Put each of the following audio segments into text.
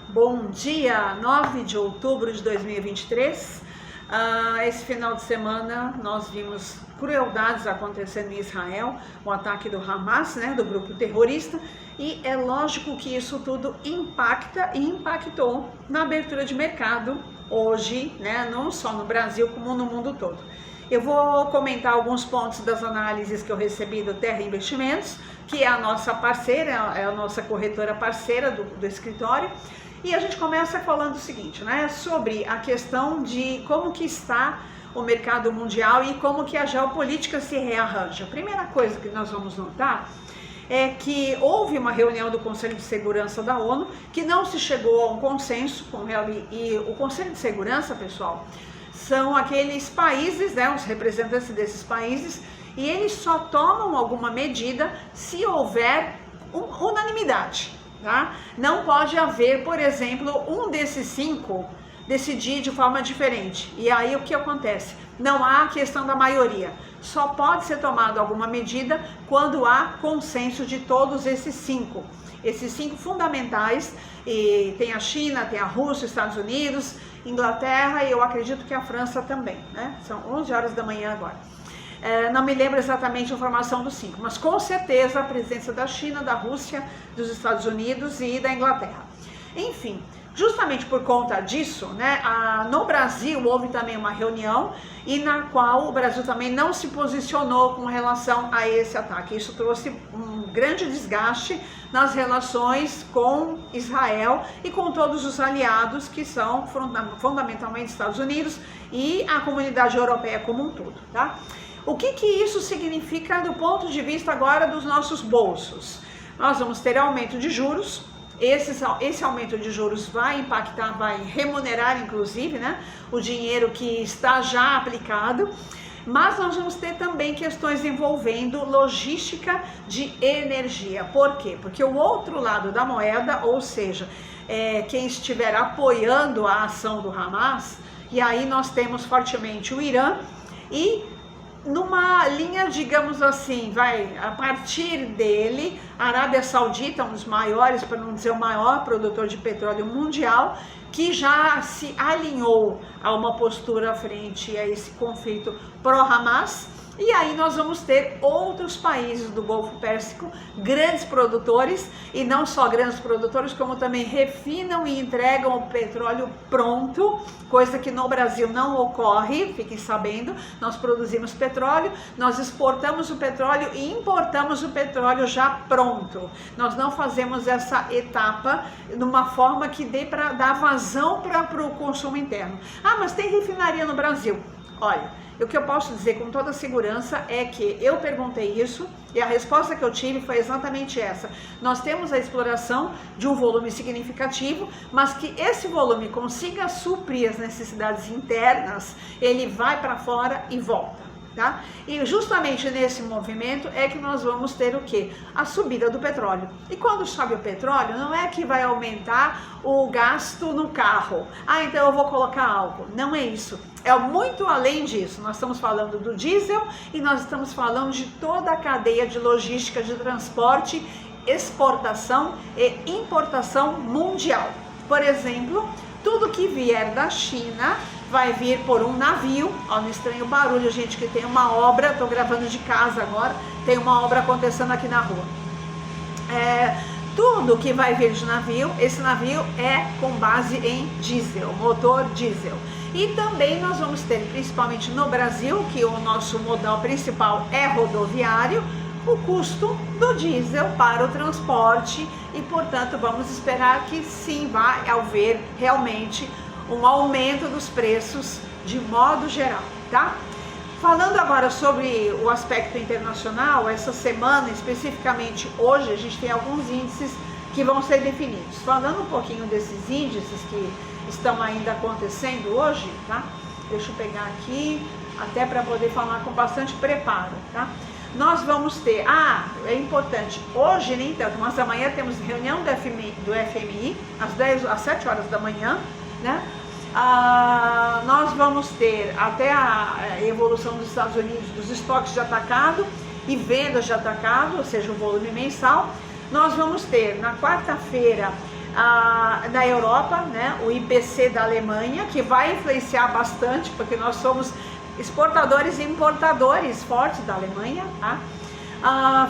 Bom dia, 9 de outubro de 2023. Esse final de semana nós vimos crueldades acontecendo em Israel, o ataque do Hamas, do grupo terrorista, e é lógico que isso tudo impacta e impactou na abertura de mercado hoje, não só no Brasil como no mundo todo. Eu vou comentar alguns pontos das análises que eu recebi do Terra Investimentos, que é a nossa parceira, é a nossa corretora parceira do escritório. E a gente começa falando o seguinte, sobre a questão de como que está o mercado mundial e como que a geopolítica se rearranja. A primeira coisa que nós vamos notar é que houve uma reunião do Conselho de Segurança da ONU que não se chegou a um consenso com ele, e o Conselho de Segurança, pessoal, são aqueles países, os representantes desses países, e eles só tomam alguma medida se houver unanimidade. Não pode haver, por exemplo, um desses 5 decidir de forma diferente. E aí o que acontece? Não há questão da maioria. Só pode ser tomada alguma medida quando há consenso de todos esses 5. Esses 5 fundamentais, e tem a China, tem a Rússia, os Estados Unidos, Inglaterra e eu acredito que a França também, São 11 horas da manhã agora. Não me lembro exatamente a informação dos 5, mas com certeza a presença da China, da Rússia, dos Estados Unidos e da Inglaterra. Enfim, justamente por conta disso, no Brasil houve também uma reunião e na qual o Brasil também não se posicionou com relação a esse ataque. Isso trouxe um grande desgaste nas relações com Israel e com todos os aliados que são fundamentalmente Estados Unidos e a comunidade europeia como um todo, O que isso significa do ponto de vista agora dos nossos bolsos? Nós vamos ter aumento de juros, esse aumento de juros vai impactar, vai remunerar inclusive o dinheiro que está já aplicado, mas nós vamos ter também questões envolvendo logística de energia. Por quê? Porque o outro lado da moeda, ou seja, quem estiver apoiando a ação do Hamas, e aí nós temos fortemente o Irã e numa linha, digamos assim, a partir dele, a Arábia Saudita, um dos maiores, para não dizer o maior produtor de petróleo mundial, que já se alinhou a uma postura frente a esse conflito pró-Hamas. E aí nós vamos ter outros países do Golfo Pérsico, grandes produtores, e não só grandes produtores, como também refinam e entregam o petróleo pronto, coisa que no Brasil não ocorre, fiquem sabendo. Nós produzimos petróleo, nós exportamos o petróleo e importamos o petróleo já pronto. Nós não fazemos essa etapa de uma forma que dê para dar vazão para o consumo interno. Mas tem refinaria no Brasil. Olha, o que eu posso dizer com toda segurança é que eu perguntei isso e a resposta que eu tive foi exatamente essa. Nós temos a exploração de um volume significativo, mas que esse volume consiga suprir as necessidades internas, ele vai para fora e volta. E justamente nesse movimento é que nós vamos ter o quê? A subida do petróleo. E quando sobe o petróleo, não é que vai aumentar o gasto no carro. Então eu vou colocar álcool. Não é isso. É muito além disso. Nós estamos falando do diesel e nós estamos falando de toda a cadeia de logística, de transporte, exportação e importação mundial. Por exemplo, tudo que vier da China vai vir por um navio. Não estranho o barulho, gente, que tem uma obra, estou gravando de casa agora, tem uma obra acontecendo aqui na rua. Tudo que vai vir de navio, esse navio é com base em diesel, motor diesel. E também nós vamos ter, principalmente no Brasil, que o nosso modal principal é rodoviário, o custo do diesel para o transporte e, portanto, vamos esperar que sim, vai haver realmente um aumento dos preços de modo geral, Falando agora sobre o aspecto internacional, essa semana, especificamente hoje, a gente tem alguns índices que vão ser definidos. Falando um pouquinho desses índices que estão ainda acontecendo hoje, Deixa eu pegar aqui, até para poder falar com bastante preparo, Nós vamos ter, é importante, hoje nem tanto, mas amanhã temos reunião do FMI às 7 horas da manhã, nós vamos ter até a evolução dos Estados Unidos dos estoques de atacado e vendas de atacado, ou seja, o volume mensal. Nós vamos ter na quarta-feira na Europa, né, o IPC da Alemanha, que vai influenciar bastante, porque nós somos exportadores e importadores fortes da Alemanha, tá?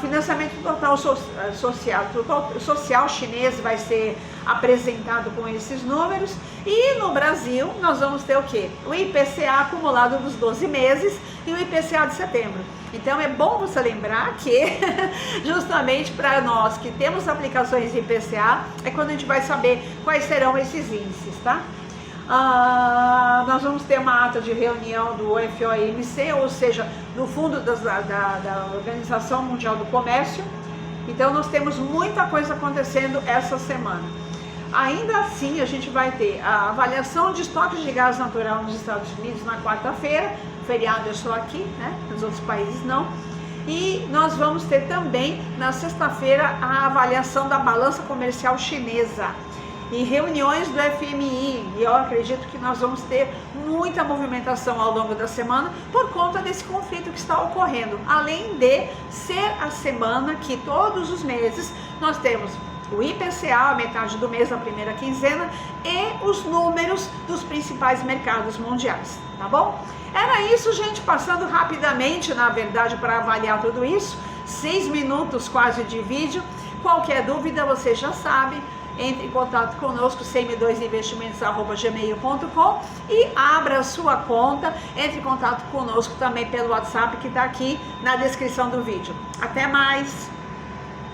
Financiamento total social chinês vai ser apresentado com esses números, e no Brasil nós vamos ter o quê? O IPCA acumulado dos 12 meses e o IPCA de setembro. Então é bom você lembrar que justamente para nós que temos aplicações de IPCA é quando a gente vai saber quais serão esses índices, tá? Nós vamos ter uma ata de reunião do FOMC, ou seja, no fundo da Organização Mundial do Comércio. Então nós temos muita coisa acontecendo essa semana. Ainda assim, a gente vai ter a avaliação de estoques de gás natural nos Estados Unidos na quarta-feira, feriado é só aqui, né? Nos outros países não. E nós vamos ter também na sexta-feira a avaliação da balança comercial chinesa e reuniões do FMI, e eu acredito que nós vamos ter muita movimentação ao longo da semana por conta desse conflito que está ocorrendo, além de ser a semana que todos os meses nós temos o IPCA, a metade do mês, na primeira quinzena, e os números dos principais mercados mundiais, tá bom? Era isso, gente, passando rapidamente, na verdade, para avaliar tudo isso, 6 minutos quase de vídeo. Qualquer dúvida, você já sabe, entre em contato conosco, cm2investimentos@gmail.com, e abra a sua conta, entre em contato conosco também pelo WhatsApp que está aqui na descrição do vídeo. Até mais!